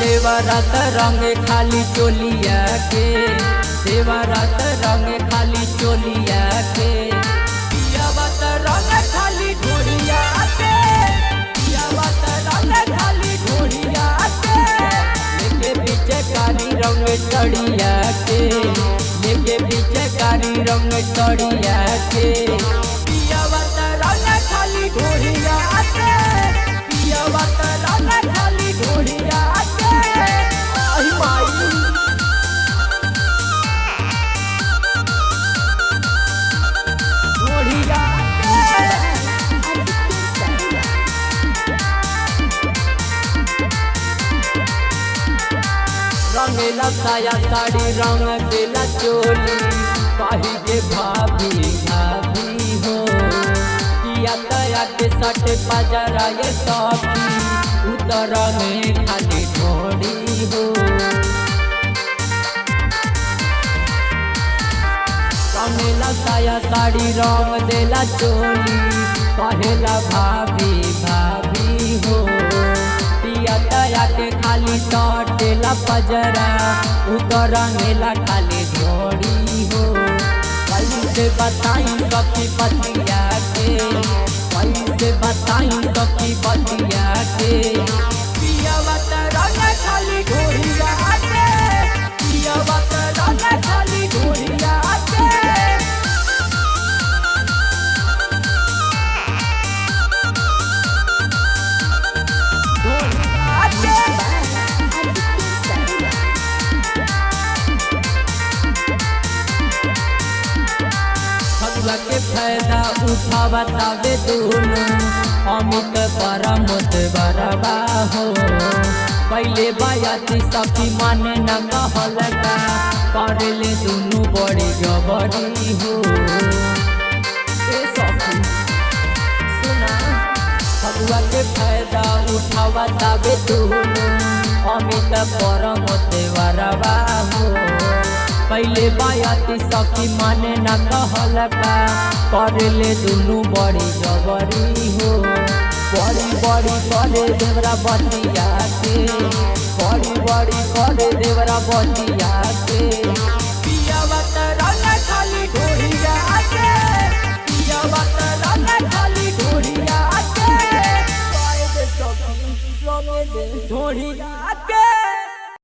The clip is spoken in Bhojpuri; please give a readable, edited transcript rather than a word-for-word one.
देवरात रंग खाली चोलिया के, देवरात रंग खाली चोलिया के, पियावत रंग खाली ढोलिया के, पियावत रंग खाली ढोलिया के, लेके पीछे कारी रंग चढ़िया के, लेके पीछे कारी रंग चढ़िया के, पियावत रंग खाली ढोलिया के, पियावत रंग खाली ढोलिया के। आई माई ढोलिया रंगेला साया साड़ी रंग देला चोली, कही के भाभी भाभी हो, किया तया के सट पजरा ये सखी, उतर में खाली ढोली हो। रंगेला साया साड़ी रंग देला चोली, कहेला भाभी भाभी हो, तया के खाली सटेला पजरा, उतर मेला खाली ढोड़ी हो। कैसे बताई सखी पतिया के, कैसे बताई सखी पतिया के, पियावत रंग खाली ढोलिया के, पियावत रंग खाली ढोलिया के। फगुआ के फायदा उठावतावे दोनों, अमित परमत बरबा हो, पहले बयाती सखी माने न कहलका, करले दोनों बड़ी जबरी हो। फगुआ के फायदा उठावतावे दोनों, अमित परमत बरबा हो, पहले बायाती सखी माने न कहलका, करले दोनों बड़ी जबरी हो। बड़ी बड़ी करे देवरा बतिया के, बड़ी बड़ी करे देवरा बतिया के, पियावत रंग खाली ढोलिया के, पियावत रंग खाली ढोलिया के, ढोलिया के।